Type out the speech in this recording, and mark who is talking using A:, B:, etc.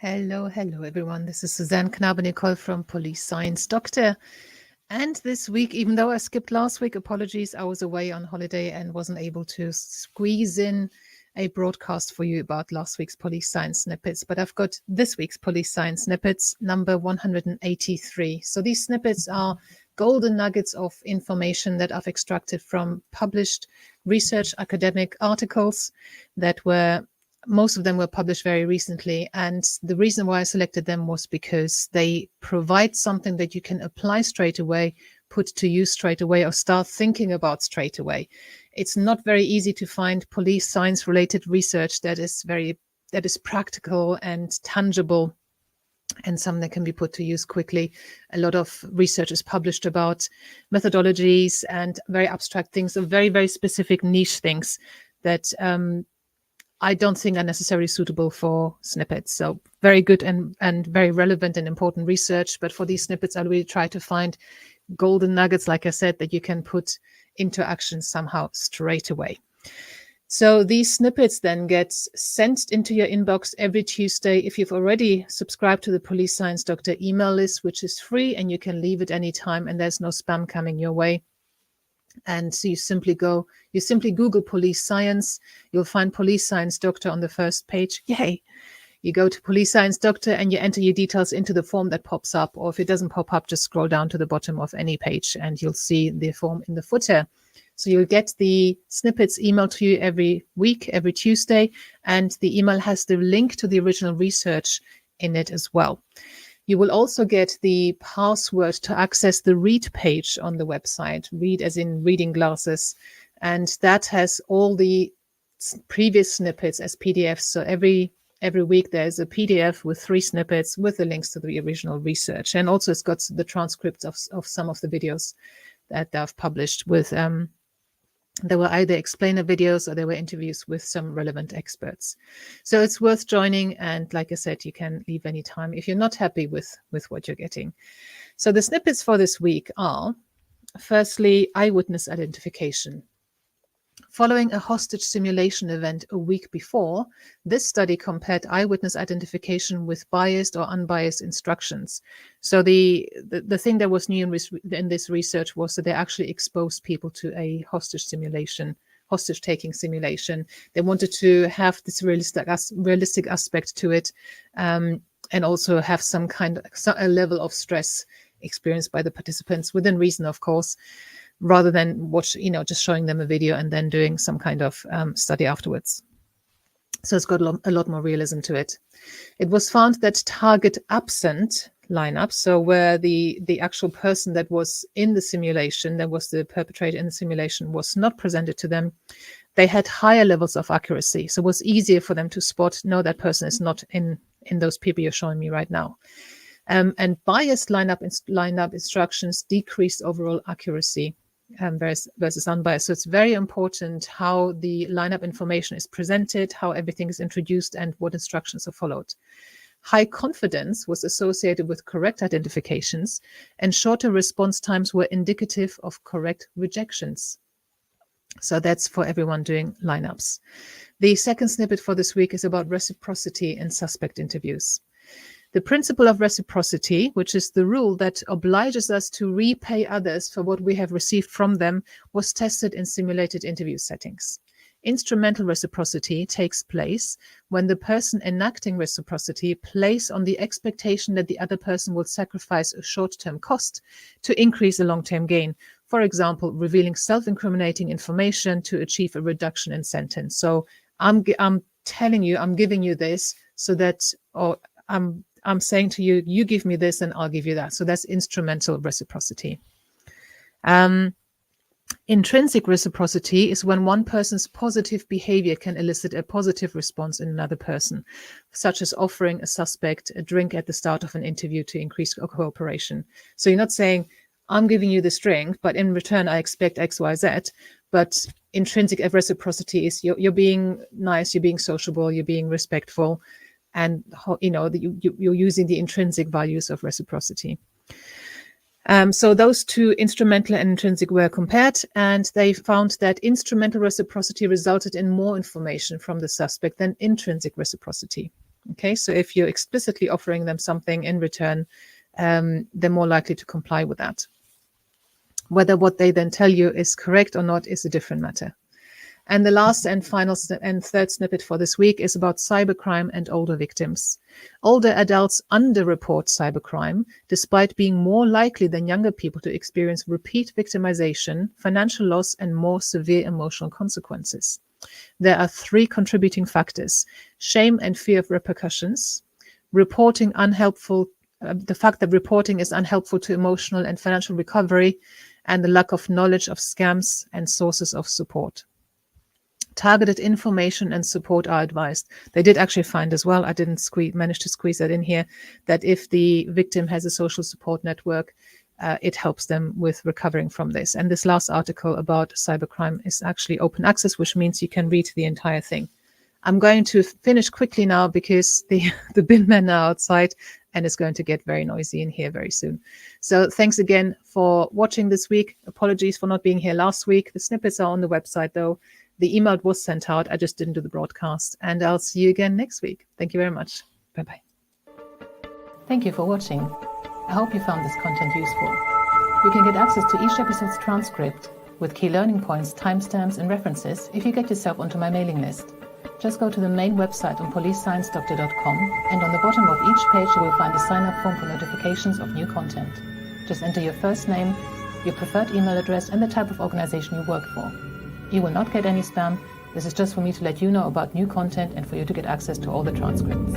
A: Hello, everyone. This is Suzanne Knabe-Nicole from Police Science Doctor. And this week, even though I skipped last week, apologies, I was away on holiday and wasn't able to squeeze in a broadcast for you about last week's Police Science Snippets. But I've got this week's Police Science Snippets, number 183. So these snippets are golden nuggets of information that I've extracted from published research academic articles that were most of them were published very recently. And the reason why I selected them was because they provide something that you can apply straight away, put to use straight away, or start thinking about straight away. It's not very easy to find police science related research that is practical and tangible and something that can be put to use quickly. A lot of research is published about methodologies and very abstract things, or very, very specific niche things that I don't think are necessarily suitable for snippets. So very good and very relevant and important research. But for these snippets, I really try to find golden nuggets, like I said, that you can put into action somehow straight away. So these snippets then get sent into your inbox every Tuesday. If you've already subscribed to the Police Science Doctor email list, which is free and you can leave it anytime and there's no spam coming your way. And so you simply Google Police Science. You'll find Police Science Doctor on the first page. Yay. You go to Police Science Doctor and you enter your details into the form that pops up. Or if it doesn't pop up, just scroll down to the bottom of any page and you'll see the form in the footer. So you'll get the snippets emailed to you every week, every Tuesday. And the email has the link to the original research in it as well. You will also get the password to access the read page on the website, read as in reading glasses. And that has all the previous snippets as PDFs. So every week there's a PDF with 3 snippets with the links to the original research. And also it's got the transcripts of some of the videos that I've published with there were either explainer videos or there were interviews with some relevant experts. So it's worth joining. And like I said, you can leave anytime if you're not happy with what you're getting. So the snippets for this week are, firstly, eyewitness identification. Following a hostage simulation event a week before, this study compared eyewitness identification with biased or unbiased instructions. So the thing that was new in this research was that they actually exposed people to a hostage-taking simulation. They wanted to have this realistic aspect to it, and also have a level of stress experienced by the participants, within reason, of course, rather than just showing them a video and then doing some kind of study afterwards. So it's got a lot more realism to it. It was found that target absent lineups, so where the actual person that was in the simulation, that was the perpetrator in the simulation, was not presented to them, they had higher levels of accuracy. So it was easier for them to spot, no, that person is not in those people you're showing me right now. And biased lineup instructions decreased overall accuracy versus unbiased. So it's very important how the lineup information is presented, how everything is introduced, and what instructions are followed. High confidence was associated with correct identifications, and shorter response times were indicative of correct rejections. So that's for everyone doing lineups. The second snippet for this week is about reciprocity in suspect interviews. The principle of reciprocity, which is the rule that obliges us to repay others for what we have received from them, was tested in simulated interview settings. Instrumental reciprocity takes place when the person enacting reciprocity plays on the expectation that the other person will sacrifice a short-term cost to increase a long-term gain. For example, revealing self-incriminating information to achieve a reduction in sentence. So I'm telling you, I'm giving you this so that, or I'm saying to you, you give me this and I'll give you that. So that's instrumental reciprocity. Intrinsic reciprocity is when one person's positive behavior can elicit a positive response in another person, such as offering a suspect a drink at the start of an interview to increase cooperation. So you're not saying, I'm giving you this drink, but in return, I expect X, Y, Z. But intrinsic reciprocity is you're being nice, you're being sociable, you're being respectful, and you're using the intrinsic values of reciprocity. So those two, instrumental and intrinsic, were compared, and they found that instrumental reciprocity resulted in more information from the suspect than intrinsic reciprocity. Okay, so if you're explicitly offering them something in return, they're more likely to comply with that. Whether what they then tell you is correct or not is a different matter. And the last and final and third snippet for this week is about cybercrime and older victims. Older adults underreport cybercrime, despite being more likely than younger people to experience repeat victimization, financial loss, and more severe emotional consequences. There are 3 contributing factors: shame and fear of repercussions, reporting unhelpful, the fact that reporting is unhelpful to emotional and financial recovery, and the lack of knowledge of scams and sources of support. Targeted information and support are advised. They did actually find as well, I didn't manage to squeeze that in here, that if the victim has a social support network, it helps them with recovering from this. And this last article about cybercrime is actually open access, which means you can read the entire thing. I'm going to finish quickly now because the bin men are outside and it's going to get very noisy in here very soon. So thanks again for watching this week. Apologies for not being here last week. The snippets are on the website though. The email was sent out. I just didn't do the broadcast. And I'll see you again next week. Thank you very much. Bye-bye. Thank you for watching. I hope you found this content useful. You can get access to each episode's transcript with key learning points, timestamps, and references if you get yourself onto my mailing list. Just go to the main website on policesciencedoctor.com, and on the bottom of each page you will find a sign-up form for notifications of new content. Just enter your first name, your preferred email address, and the type of organization you work for. You will not get any spam. This is just for me to let you know about new content and for you to get access to all the transcripts.